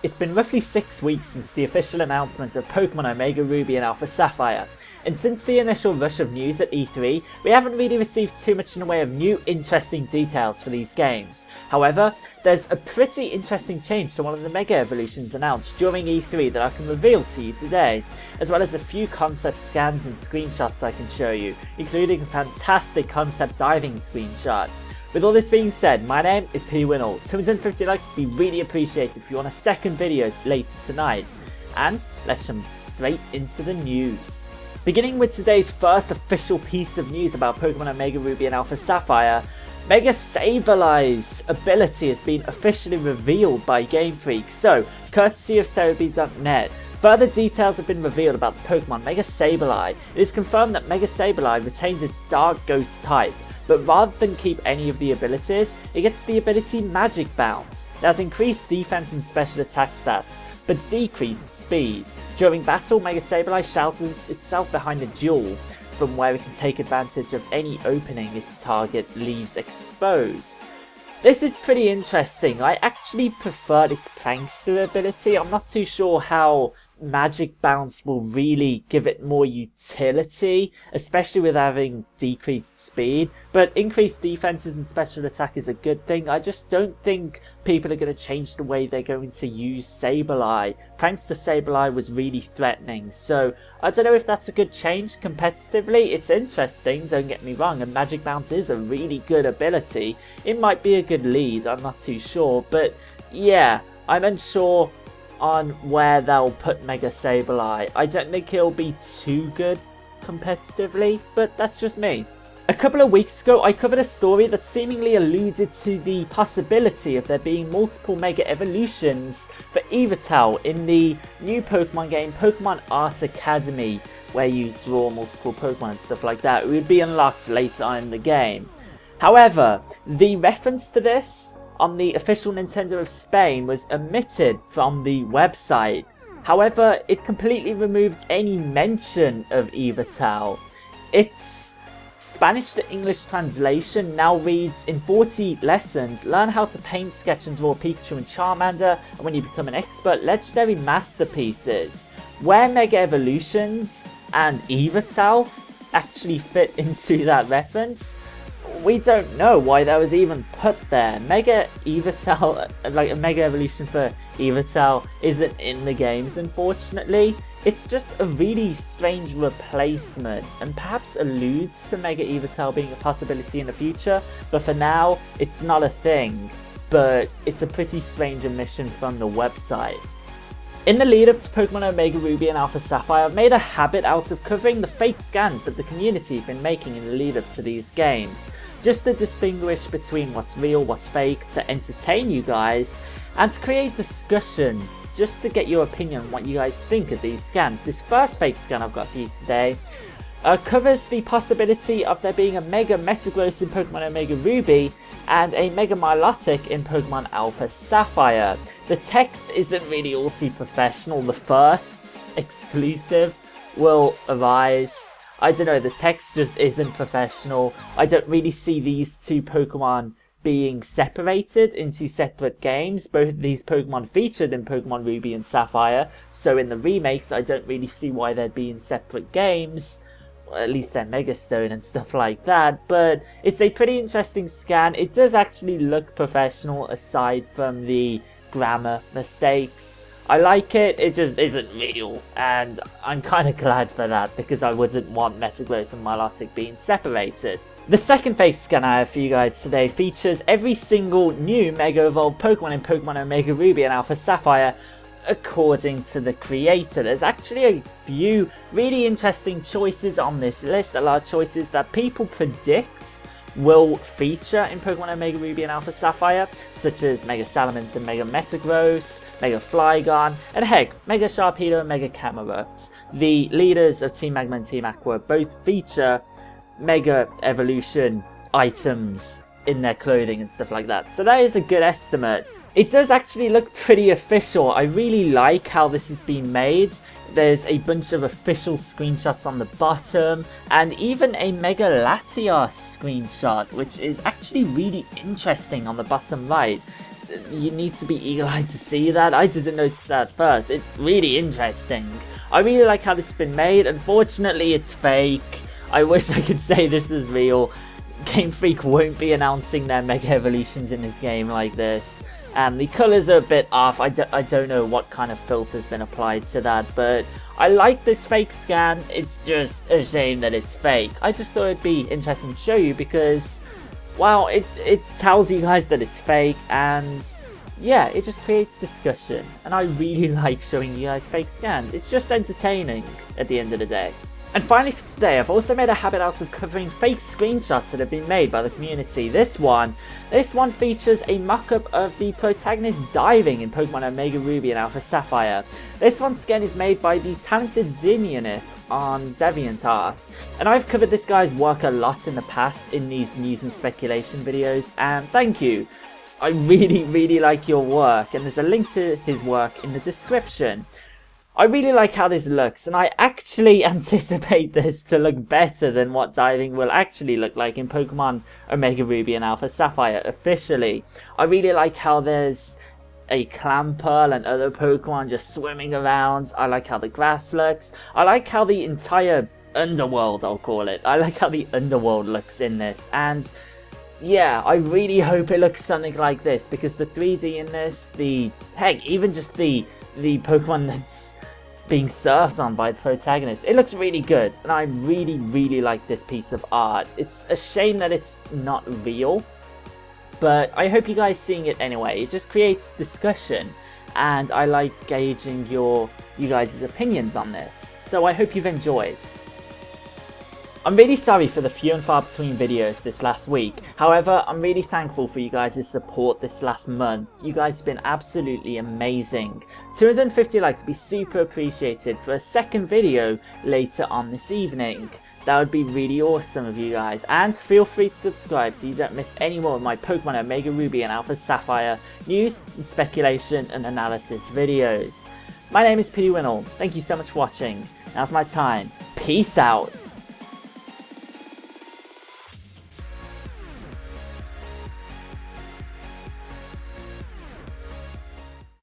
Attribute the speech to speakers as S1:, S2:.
S1: It's been roughly 6 weeks since the official announcement of Pokémon Omega Ruby and Alpha Sapphire, and since the initial rush of news at E3, we haven't really received too much in the way of new interesting details for these games. However, there's a pretty interesting change to one of the Mega Evolutions announced during E3 that I can reveal to you today, as well as a few concept scans and screenshots I can show you, including a fantastic concept diving screenshot. With all this being said, my name is P Winnall. 250 likes would be really appreciated if you want a second video later tonight. And let's jump straight into the news. Beginning with today's first official piece of news about Pokemon Omega Ruby and Alpha Sapphire, Mega Sableye's ability has been officially revealed by Game Freak, so courtesy of Cerebi.net. Further details have been revealed about the Pokemon Mega Sableye. It is confirmed that Mega Sableye retains its Dark Ghost type, but rather than keep any of the abilities, it gets the ability Magic Bounce. It has increased defense and special attack stats, but decreased speed. During battle, Mega Sableye shelters itself behind a jewel, from where it can take advantage of any opening its target leaves exposed. This is pretty interesting. I actually preferred its Prankster ability. I'm not too sure how Magic Bounce will really give it more utility, especially with having decreased speed, but increased defenses and special attack is a good thing. I just don't think people are going to change the way they're going to use Sableye. Prankster Sableye was really threatening, so I don't know if that's a good change competitively. It's interesting, don't get me wrong, and Magic Bounce is a really good ability. It might be a good lead, I'm not too sure, but yeah, I'm unsure on where they'll put Mega Sableye. I don't think it'll be too good competitively, but that's just me. A couple of weeks ago, I covered a story that seemingly alluded to the possibility of there being multiple Mega Evolutions for Yveltal in the new Pokemon game, Pokemon Art Academy, where you draw multiple Pokemon and stuff like that. It would be unlocked later on in the game. However, the reference to this on the official Nintendo of Spain was omitted from the website. However, it completely removed any mention of Yveltal. Its Spanish to English translation now reads, in 40 lessons, learn how to paint, sketch and draw Pikachu and Charmander, and when you become an expert, legendary masterpieces. Where Mega Evolutions and Yveltal actually fit into that reference, we don't know why that was even put there. Mega Yveltal, like a Mega Evolution for Yveltal, isn't in the games, unfortunately. It's just a really strange replacement and perhaps alludes to Mega Yveltal being a possibility in the future, but for now, it's not a thing. But it's a pretty strange omission from the website. In the lead up to Pokemon Omega Ruby and Alpha Sapphire, I've made a habit out of covering the fake scans that the community have been making in the lead up to these games, just to distinguish between what's real, what's fake, to entertain you guys, and to create discussion, just to get your opinion on what you guys think of these scans. This first fake scan I've got for you today covers the possibility of there being a Mega Metagross in Pokemon Omega Ruby and a Mega Milotic in Pokemon Alpha Sapphire. The text isn't really all too professional. The firsts exclusive will arise. I don't know, the text just isn't professional. I don't really see these two Pokemon being separated into separate games. Both of these Pokemon featured in Pokemon Ruby and Sapphire, so in the remakes I don't really see why they'd be in separate games. At least they're Mega Stone and stuff like that, but it's a pretty interesting scan. It does actually look professional aside from the grammar mistakes. I like it, it just isn't real, and I'm kind of glad for that because I wouldn't want Metagross and Milotic being separated. The second fake scan I have for you guys today features every single new Mega Evolved Pokemon in Pokemon Omega Ruby and Alpha Sapphire, according to the creator. There's actually a few really interesting choices on this list, a lot of choices that people predict will feature in Pokemon Omega Ruby and Alpha Sapphire, such as Mega Salamence and Mega Metagross, Mega Flygon, and heck, Mega Sharpedo and Mega Camerupt. The leaders of Team Magma and Team Aqua both feature Mega Evolution items in their clothing and stuff like that, so that is a good estimate. It does actually look pretty official. I really like how this has been made. There's a bunch of official screenshots on the bottom, and even a Mega Latios screenshot, which is actually really interesting on the bottom right. you need to be eagle-eyed to see that. I didn't notice that first. It's really interesting. I really like how this has been made. Unfortunately, it's fake. I wish I could say this is real. Game Freak won't be announcing their Mega Evolutions in this game like this. And the colours are a bit off. I don't know what kind of filter's been applied to that, but I like this fake scan. It's just a shame that it's fake. I just thought it'd be interesting to show you because, well, it tells you guys that it's fake, and yeah, it just creates discussion. And I really like showing you guys fake scans. It's just entertaining at the end of the day. And finally for today, I've also made a habit out of covering fake screenshots that have been made by the community. This one features a mock-up of the protagonist diving in Pokemon Omega Ruby and Alpha Sapphire. This one skin is made by the talented Zinionith on DeviantArt, and I've covered this guy's work a lot in the past in these news and speculation videos, and thank you. I really like your work, and there's a link to his work in the description. I really like how this looks, and I actually anticipate this to look better than what diving will actually look like in Pokemon Omega Ruby and Alpha Sapphire officially. I really like how there's a Clamperl and other Pokemon just swimming around. I like how the grass looks. I like how the entire underworld, I'll call it. I like how the underworld looks in this, and yeah, I really hope it looks something like this, because the 3D in this, heck, even just the Pokemon that's being surfed on by the protagonist, it looks really good, and I really like this piece of art. It's a shame that it's not real, but I hope you guys seeing it anyway. It just creates discussion, and I like gauging you guys' opinions on this, so I hope you've enjoyed. I'm really sorry for the few and far between videos this last week. However, I'm really thankful for you guys' support this last month. You guys have been absolutely amazing. 250 likes would be super appreciated for a second video later on this evening. That would be really awesome of you guys. And feel free to subscribe so you don't miss any more of my Pokemon Omega Ruby and Alpha Sapphire news and speculation and analysis videos. My name is Winnell. Thank you so much for watching. Now's my time. Peace out.